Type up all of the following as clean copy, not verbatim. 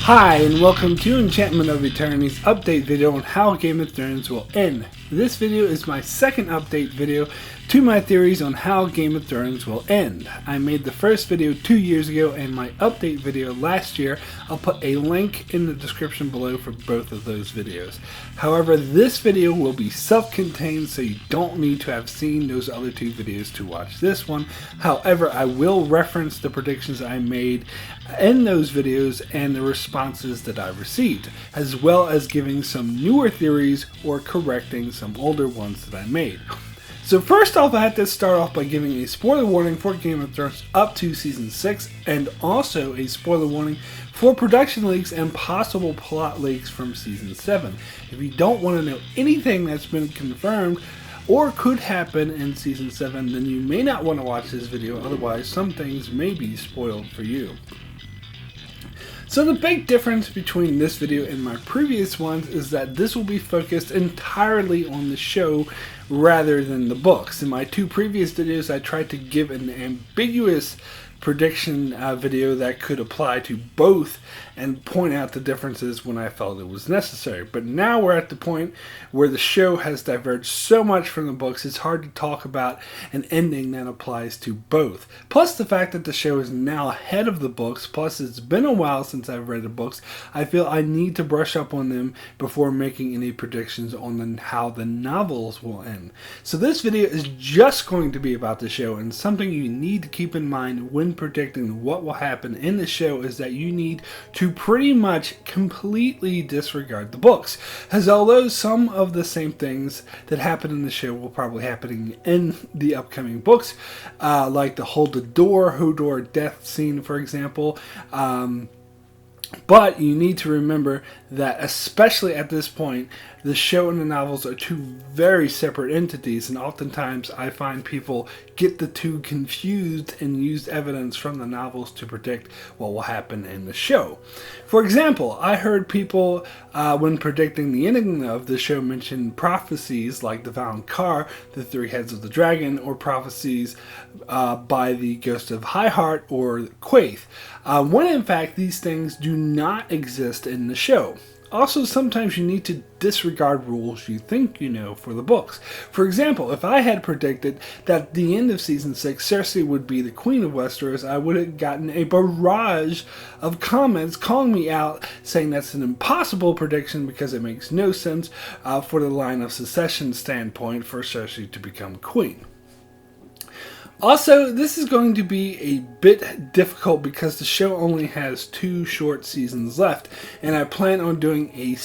Hi, and welcome to Enchantment of Eternity's update video on how Game of Thrones will end. This video is my second update video to my theories on how Game of Thrones will end. I made the first video 2 years ago and my update video last year. I'll put a link in the description below for both of those videos. However, this video will be self-contained, so you don't need to have seen those other two videos to watch this one. However, I will reference the predictions I made in those videos and the responses that I received, as well as giving some newer theories or correcting some older ones that I made. So first off, I have to start off by giving a spoiler warning for Game of Thrones up to Season 6, and also a spoiler warning for production leaks and possible plot leaks from Season 7. If you don't want to know anything that's been confirmed or could happen in Season 7, then you may not want to watch this video, otherwise some things may be spoiled for you. So the big difference between this video and my previous ones is that this will be focused entirely on the show rather than the books. In my two previous videos, I tried to give an ambiguous prediction video that could apply to both and point out the differences when I felt it was necessary. But now we're at the point where the show has diverged so much from the books, it's hard to talk about an ending that applies to both. Plus the fact that the show is now ahead of the books, plus it's been a while since I've read the books, I feel I need to brush up on them before making any predictions on how the novels will end. So this video is just going to be about the show, and something you need to keep in mind when predicting what will happen in the show is that you need to pretty much completely disregard the books, as although some of the same things that happen in the show will probably happen in the upcoming books, like the Hold the Door, Hodor death scene, for example. But you need to remember that, especially at this point, the show and the novels are two very separate entities, and oftentimes I find people get the two confused and use evidence from the novels to predict what will happen in the show. For example, I heard people, when predicting the ending of the show, mention prophecies like the Valonqar, the three heads of the dragon, or prophecies by the ghost of Highheart or Quaithe, when in fact these things do not exist in the show. Also, sometimes you need to disregard rules you think you know for the books. For example, if I had predicted that at the end of Season 6 Cersei would be the Queen of Westeros, I would have gotten a barrage of comments calling me out, saying that's an impossible prediction because it makes no sense for the line of succession standpoint for Cersei to become Queen. Also, this is going to be a bit difficult because the show only has 2 short seasons left, and I plan on doing a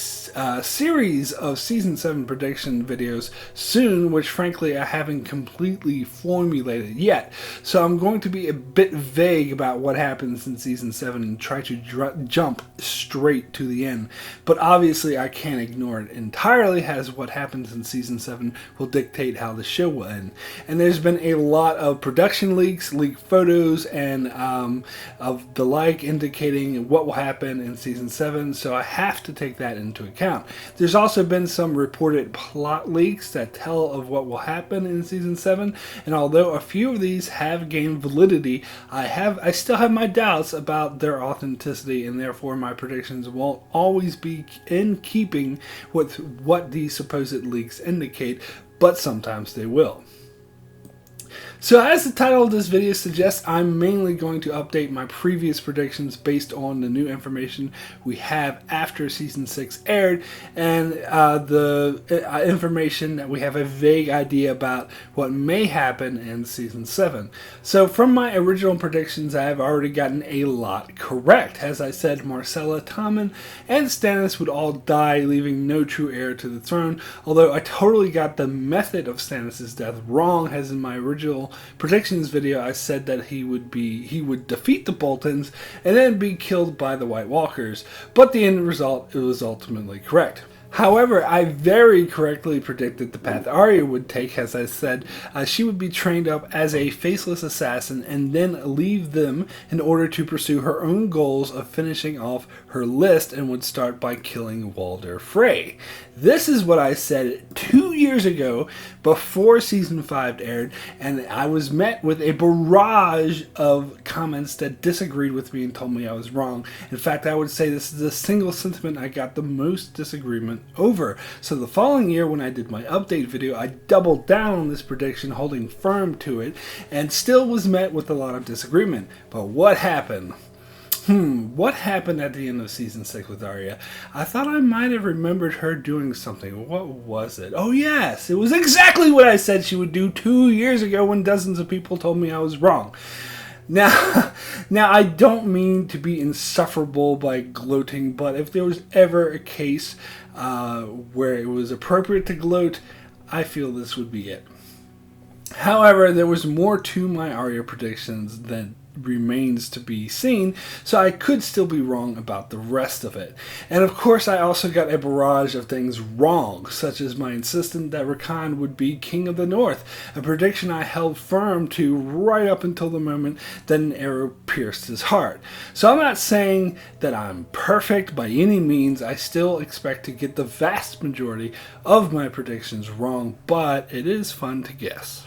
series of Season 7 prediction videos soon, which frankly I haven't completely formulated yet. So I'm going to be a bit vague about what happens in Season 7 and try to jump straight to the end. But obviously I can't ignore it entirely, as what happens in Season 7 will dictate how the show will end. And there's been a lot of production leaks, leaked photos, and of the like indicating what will happen in Season 7, so I have to take that into account. There's also been some reported plot leaks that tell of what will happen in Season 7, and although a few of these have gained validity, I still have my doubts about their authenticity, and therefore my predictions won't always be in keeping with what these supposed leaks indicate, but sometimes they will. So as the title of this video suggests, I'm mainly going to update my previous predictions based on the new information we have after Season 6 aired, and the information that we have a vague idea about what may happen in Season 7. So from my original predictions, I have already gotten a lot correct. As I said, Myrcella, Tommen, and Stannis would all die, leaving no true heir to the throne, although I totally got the method of Stannis' death wrong, as in my original predictions video I said that he would defeat the Boltons and then be killed by the White Walkers, but the end result, it was ultimately correct. However, I very correctly predicted the path Arya would take. As I said, she would be trained up as a faceless assassin and then leave them in order to pursue her own goals of finishing off her list, and would start by killing Walder Frey. This is what I said 2 years ago before season 5 aired, and I was met with a barrage of comments that disagreed with me and told me I was wrong. In fact, I would say this is the single sentiment I got the most disagreement over. So the following year, when I did my update video, I doubled down on this prediction, holding firm to it, and still was met with a lot of disagreement. But what happened? What happened at the end of season 6 with Arya? I thought I might have remembered her doing something. What was it? Oh yes, it was exactly what I said she would do 2 years ago when dozens of people told me I was wrong. Now I don't mean to be insufferable by gloating, but if there was ever a case where it was appropriate to gloat, I feel this would be it. However, there was more to my Arya predictions than remains to be seen, so I could still be wrong about the rest of it. And of course, I also got a barrage of things wrong, such as my insistence that Rakan would be King of the North, a prediction I held firm to right up until the moment that an arrow pierced his heart. So I'm not saying that I'm perfect by any means. I still expect to get the vast majority of my predictions wrong, but it is fun to guess.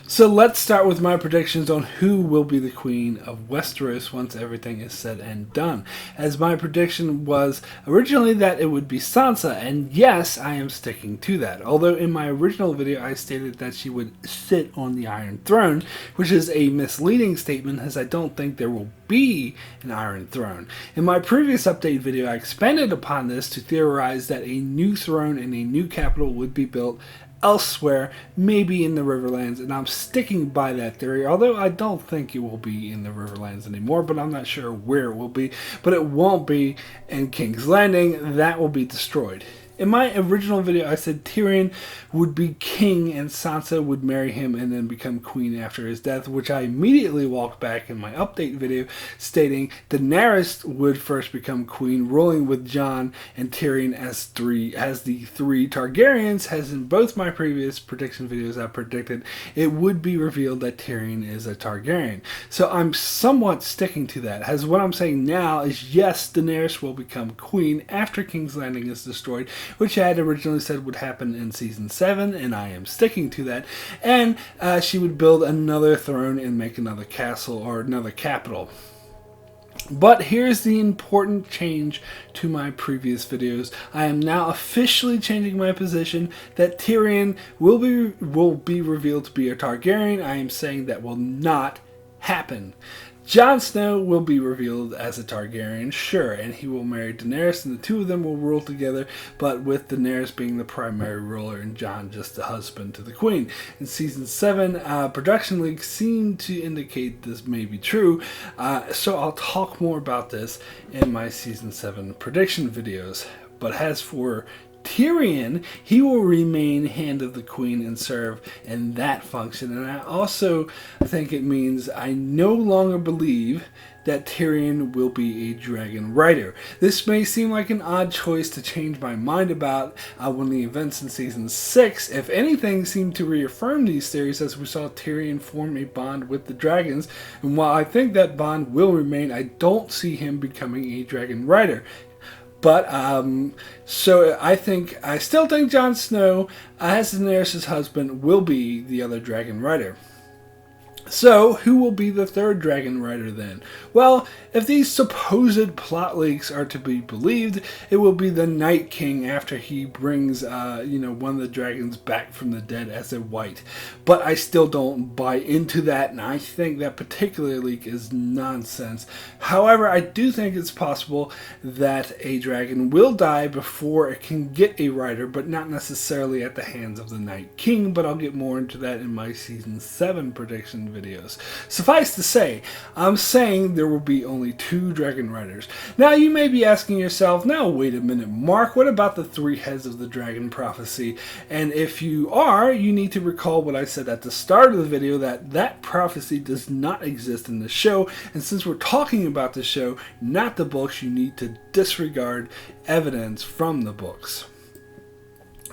So let's start with my predictions on who will be the Queen of Westeros once everything is said and done. As my prediction was originally that it would be Sansa, and yes, I am sticking to that. Although in my original video I stated that she would sit on the Iron Throne, which is a misleading statement as I don't think there will be an Iron Throne. In my previous update video I expanded upon this to theorize that a new throne and a new capital would be built elsewhere, maybe in the Riverlands, and I'm sticking by that theory, although I don't think it will be in the Riverlands anymore, but I'm not sure where it will be. But it won't be in King's Landing. That will be destroyed. In my original video, I said Tyrion would be king and Sansa would marry him and then become queen after his death, which I immediately walked back in my update video, stating Daenerys would first become queen, ruling with Jon and Tyrion as the three Targaryens. As in both my previous prediction videos, I predicted it would be revealed that Tyrion is a Targaryen. So I'm somewhat sticking to that, as what I'm saying now is yes, Daenerys will become queen after King's Landing is destroyed, which I had originally said would happen in season 7, and I am sticking to that. And she would build another throne and make another castle or another capital. But here's the important change to my previous videos. I am now officially changing my position that Tyrion will be revealed to be a Targaryen. I am saying that will not happen. Jon Snow will be revealed as a Targaryen, sure, and he will marry Daenerys, and the two of them will rule together, but with Daenerys being the primary ruler and Jon just the husband to the queen. In season 7, production leaks seem to indicate this may be true, so I'll talk more about this in my season 7 prediction videos. But as for Tyrion, he will remain Hand of the Queen and serve in that function. And I also think it means I no longer believe that Tyrion will be a dragon rider. This may seem like an odd choice to change my mind about when the events in season 6, if anything, seem to reaffirm these theories as we saw Tyrion form a bond with the dragons. And while I think that bond will remain, I don't see him becoming a dragon rider. But, so I still think Jon Snow, as Daenerys' husband, will be the other dragon rider. So, who will be the third dragon rider then? Well, if these supposed plot leaks are to be believed, it will be the Night King after he brings, one of the dragons back from the dead as a white. But I still don't buy into that, and I think that particular leak is nonsense. However, I do think it's possible that a dragon will die before it can get a rider, but not necessarily at the hands of the Night King, but I'll get more into that in my season 7 prediction videos. Suffice to say, I'm saying there will be only 2 dragon riders. Now you may be asking yourself, now wait a minute, Mark, what about the 3 heads of the dragon prophecy? And if you are, you need to recall what I said at the start of the video, that prophecy does not exist in the show, and since we're talking about the show, not the books, you need to disregard evidence from the books.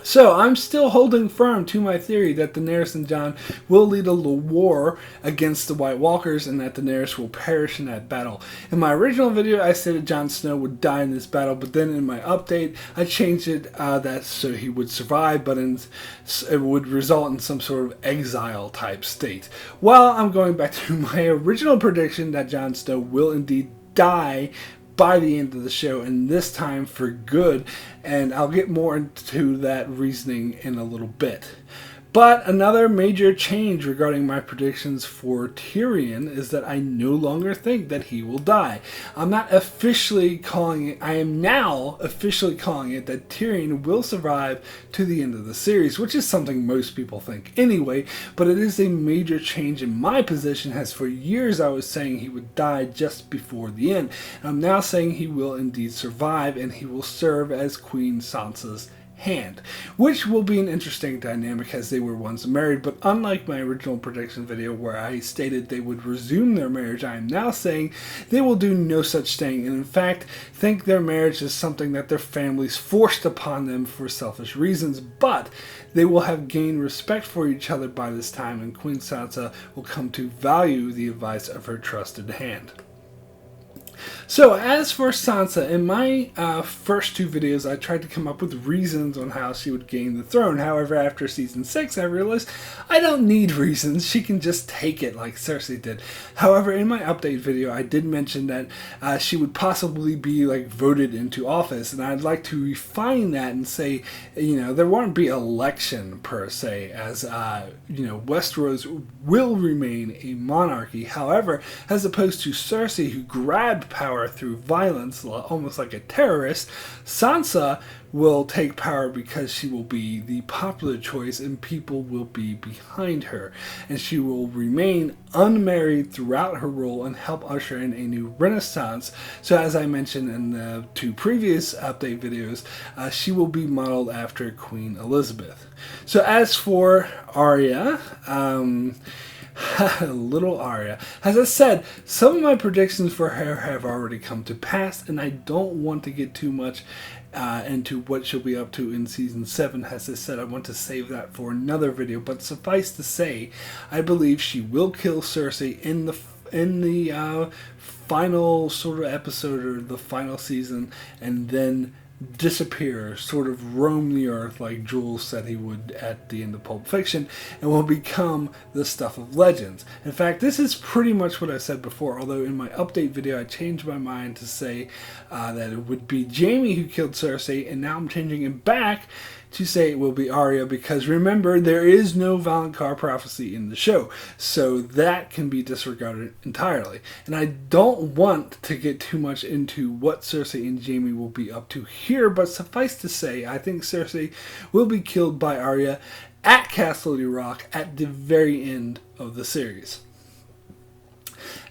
So I'm still holding firm to my theory that Daenerys and Jon will lead a war against the White Walkers and that Daenerys will perish in that battle. In my original video, I said that Jon Snow would die in this battle, but then in my update, I changed it that so he would survive, but it would result in some sort of exile type state. Well, I'm going back to my original prediction that Jon Snow will indeed die by the end of the show, and this time for good, and I'll get more into that reasoning in a little bit. But another major change regarding my predictions for Tyrion is that I no longer think that he will die. I'm not officially calling it, I am now officially calling it that Tyrion will survive to the end of the series, which is something most people think anyway, but it is a major change in my position, as for years I was saying he would die just before the end. And I'm now saying he will indeed survive, and he will serve as Queen Sansa's hand, which will be an interesting dynamic as they were once married. But unlike my original prediction video where I stated they would resume their marriage, I am now saying they will do no such thing, and in fact think their marriage is something that their families forced upon them for selfish reasons, but they will have gained respect for each other by this time, and Queen Sansa will come to value the advice of her trusted hand. So as for Sansa, in my first two videos I tried to come up with reasons on how she would gain the throne. However, after season 6 I realized I don't need reasons, she can just take it like Cersei did. However, in my update video I did mention that she would possibly be like voted into office, and I'd like to refine that and say, you know, there won't be election per se, as you know, Westeros will remain a monarchy. However, as opposed to Cersei, who grabbed power through violence, almost like a terrorist, Sansa will take power because she will be the popular choice and people will be behind her. And she will remain unmarried throughout her rule and help usher in a new renaissance. So as I mentioned in the two previous update videos, she will be modeled after Queen Elizabeth. So as for Arya, little Arya. As I said, some of my predictions for her have already come to pass, and I don't want to get too much into what she'll be up to in season 7. As I said, I want to save that for another video, but suffice to say, I believe she will kill Cersei in the final sort of episode, or the final season, and then disappear, sort of roam the earth like Jules said he would at the end of Pulp Fiction, and will become the stuff of legends. In fact, this is pretty much what I said before, although in my update video I changed my mind to say that it would be Jaime who killed Cersei, and now I'm changing it back to say it will be Arya, because remember, there is no Valonqar prophecy in the show, so that can be disregarded entirely. And I don't want to get too much into what Cersei and Jaime will be up to here, but suffice to say, I think Cersei will be killed by Arya at Castle Rock at the very end of the series.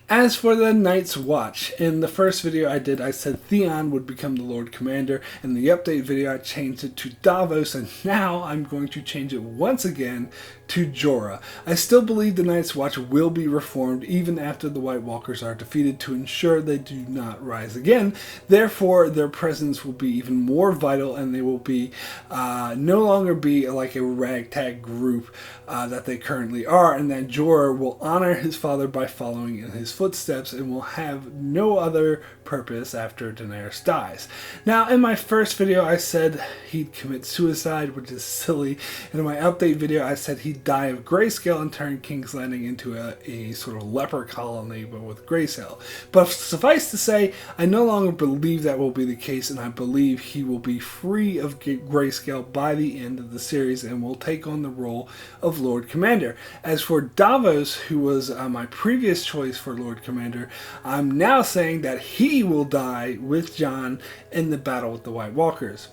As for the Night's Watch, in the first video I did, I said Theon would become the Lord Commander. In the update video I changed it to Davos, and now I'm going to change it once again to Jorah. I still believe the Night's Watch will be reformed even after the White Walkers are defeated, to ensure they do not rise again. Therefore, their presence will be even more vital, and they will be no longer be like a ragtag group that they currently are, and that Jorah will honor his father by following in his footsteps and will have no other purpose after Daenerys dies. Now, in my first video I said he'd commit suicide, which is silly, and in my update video I said he'd die of grayscale and turn King's Landing into a sort of leper colony, but with grayscale. But suffice to say, I no longer believe that will be the case, and I believe he will be free of grayscale by the end of the series and will take on the role of Lord Commander. As for Davos, who was my previous choice for Lord Commander, I'm now saying that he will die with Jon in the battle with the White Walkers.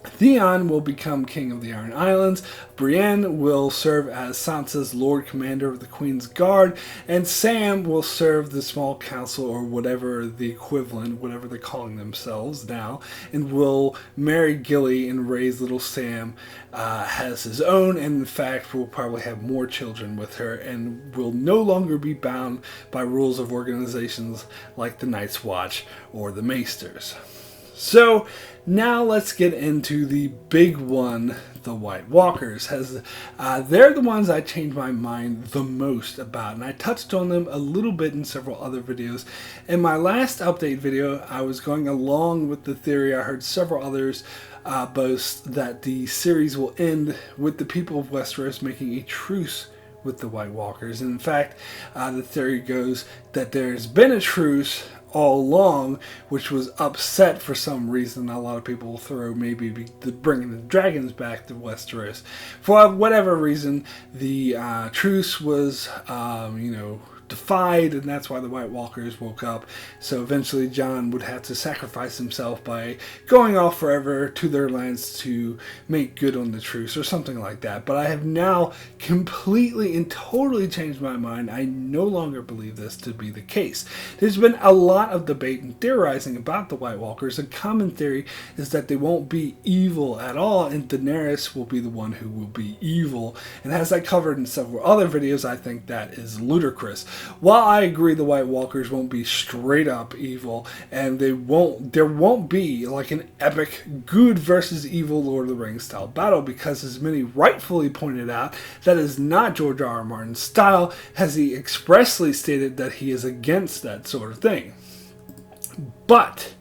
Theon will become King of the Iron Islands, Brienne will serve as Sansa's Lord Commander of the Queen's Guard, and Sam will serve the Small Council, or whatever the equivalent, whatever they're calling themselves now, and will marry Gilly and raise little Sam as his own, and in fact will probably have more children with her, and will no longer be bound by rules of organizations like the Night's Watch or the Maesters. So, Now let's get into the big one, the White Walkers. They're the ones I changed my mind the most about, and I touched on them a little bit in several other videos. In my last update video, I was going along with the theory. I heard several others boast that the series will end with the people of Westeros making a truce with the White Walkers. And in fact, the theory goes that there's been a truce all along, which was upset for some reason. A lot of people throw maybe bringing the dragons back to Westeros. For whatever reason, the truce was, defied, and that's why the White Walkers woke up. So eventually Jon would have to sacrifice himself by going off forever to their lands to make good on the truce or something like that. But I have now completely and totally changed my mind. I no longer believe this to be the case. There's been a lot of debate and theorizing about the White Walkers. A common theory is that they won't be evil at all, and Daenerys will be the one who will be evil. And as I covered in several other videos, I think that is ludicrous. While I agree the White Walkers won't be straight up evil, and there won't be like an epic good versus evil Lord of the Rings style battle, because as many rightfully pointed out, that is not George R. R. Martin's style, as he expressly stated that he is against that sort of thing. But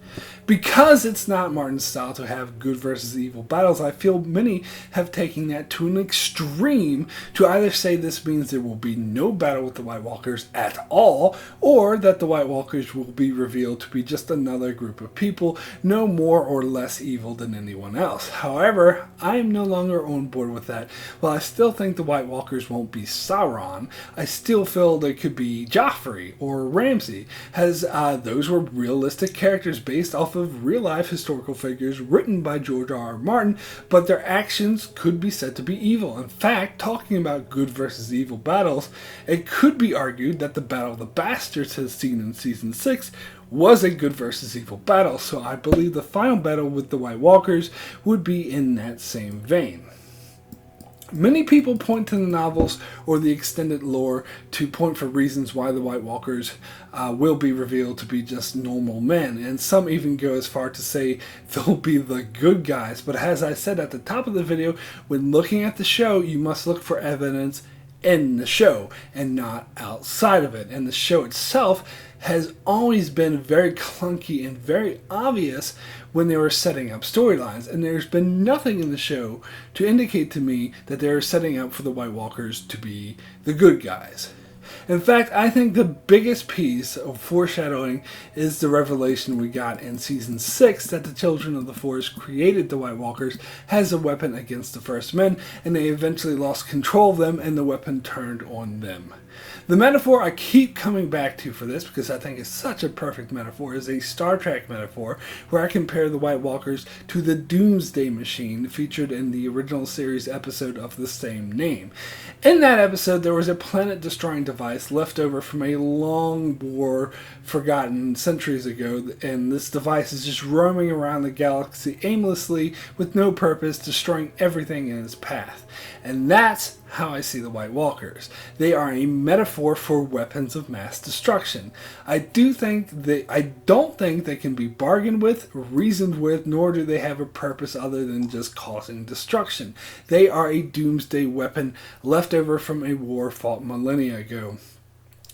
because it's not Martin's style to have good versus evil battles, I feel many have taken that to an extreme to either say this means there will be no battle with the White Walkers at all, or that the White Walkers will be revealed to be just another group of people, no more or less evil than anyone else. However, I am no longer on board with that. While I still think the White Walkers won't be Sauron, I still feel they could be Joffrey or Ramsay, as those were realistic characters based off of real-life historical figures written by George R. R. Martin, but their actions could be said to be evil. In fact, talking about good versus evil battles, it could be argued that the Battle of the Bastards as seen in Season 6 was a good versus evil battle, so I believe the final battle with the White Walkers would be in that same vein. Many people point to the novels or the extended lore to point for reasons why the White Walkers will be revealed to be just normal men, and some even go as far to say they'll be the good guys. But as I said at the top of the video, when looking at the show, you must look for evidence in the show and not outside of it. And the show itself has always been very clunky and very obvious when they were setting up storylines, and there's been nothing in the show to indicate to me that they're setting up for the White Walkers to be the good guys. In fact, I think the biggest piece of foreshadowing is the revelation we got in Season 6 that the Children of the Forest created the White Walkers as a weapon against the First Men, and they eventually lost control of them and the weapon turned on them. The metaphor I keep coming back to for this, because I think it's such a perfect metaphor, is a Star Trek metaphor where I compare the White Walkers to the Doomsday Machine featured in the original series episode of the same name. In that episode, there was a planet-destroying device left over from a long war forgotten centuries ago, and this device is just roaming around the galaxy aimlessly with no purpose, destroying everything in its path. And that's how I see the White Walkers. They are a metaphor for weapons of mass destruction. I don't think they can be bargained with, reasoned with, nor do they have a purpose other than just causing destruction. They are a doomsday weapon left over from a war fought millennia ago,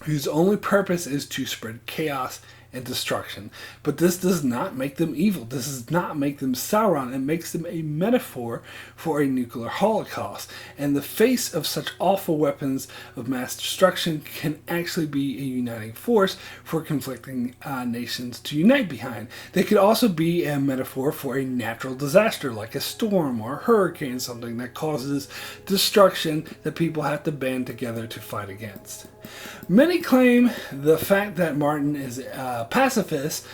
whose only purpose is to spread chaos and destruction. But this does not make them evil. This does not make them Sauron. It makes them a metaphor for a nuclear holocaust. And the face of such awful weapons of mass destruction can actually be a uniting force for conflicting nations to unite behind. They could also be a metaphor for a natural disaster like a storm or a hurricane, something that causes destruction that people have to band together to fight against. Many claim the fact that Martin is a pacifist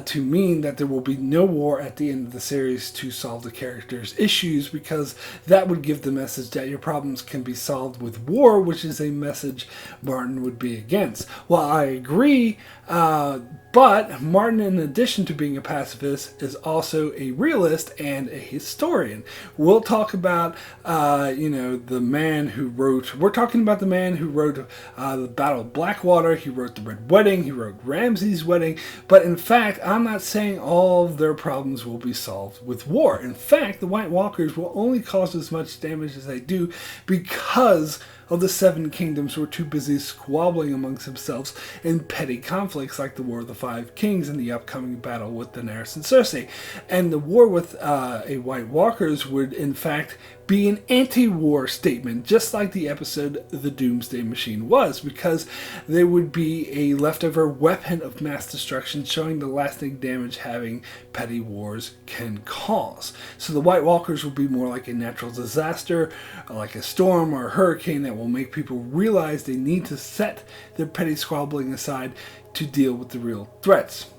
to mean that there will be no war at the end of the series to solve the characters' issues, because that would give the message that your problems can be solved with war, which is a message Martin would be against. While I agree, but Martin, in addition to being a pacifist, is also a realist and a historian. We'll talk about, the man who wrote, we're talking about the man who wrote the Battle of Blackwater. He wrote The Red Wedding. He wrote Ramsay's Wedding. But in fact, fact, I'm not saying all of their problems will be solved with war. In fact, the White Walkers will only cause as much damage as they do because of the Seven Kingdoms who are too busy squabbling amongst themselves in petty conflicts like the War of the Five Kings and the upcoming battle with Daenerys and Cersei. And the war with a White Walkers would, in fact, be an anti-war statement, just like the episode The Doomsday Machine was, because they would be a leftover weapon of mass destruction, showing the lasting damage having petty wars can cause. So the White Walkers will be more like a natural disaster, like a storm or a hurricane that will make people realize they need to set their petty squabbling aside to deal with the real threats.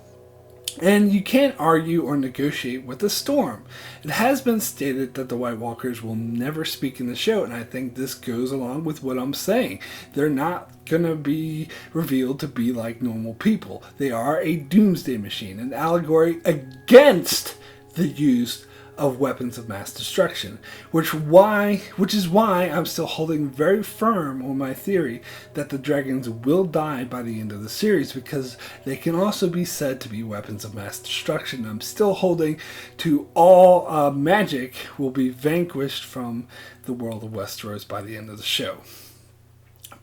And you can't argue or negotiate with the storm. It has been stated that the White Walkers will never speak in the show, and I think this goes along with what I'm saying. They're not going to be revealed to be like normal people. They are a doomsday machine, an allegory against the use of weapons of mass destruction, which is why I'm still holding very firm on my theory that the dragons will die by the end of the series, because they can also be said to be weapons of mass destruction. I'm still holding to all magic will be vanquished from the world of Westeros by the end of the show.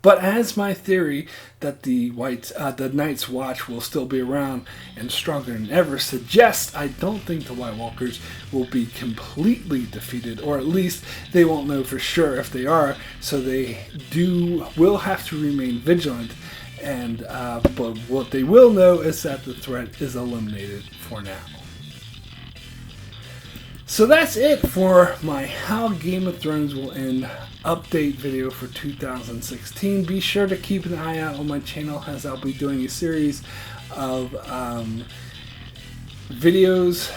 But as my theory that the Night's Watch will still be around and stronger than ever suggests, I don't think the White Walkers will be completely defeated, or at least they won't know for sure if they are, so they will have to remain vigilant. And but what they will know is that the threat is eliminated for now. So that's it for my How Game of Thrones Will End update video for 2016. Be sure to keep an eye out on my channel, as I'll be doing a series of videos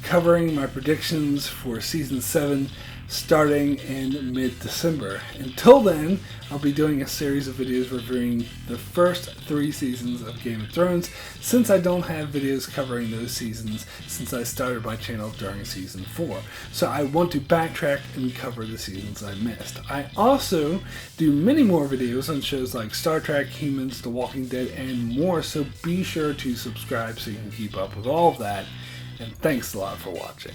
covering my predictions for Season 7 starting in mid-December. Until then, I'll be doing a series of videos reviewing the first 3 seasons of Game of Thrones, since I don't have videos covering those seasons since I started my channel during Season 4. So I want to backtrack and cover the seasons I missed. I also do many more videos on shows like Star Trek, Humans, The Walking Dead, and more, so be sure to subscribe so you can keep up with all of that. And thanks a lot for watching.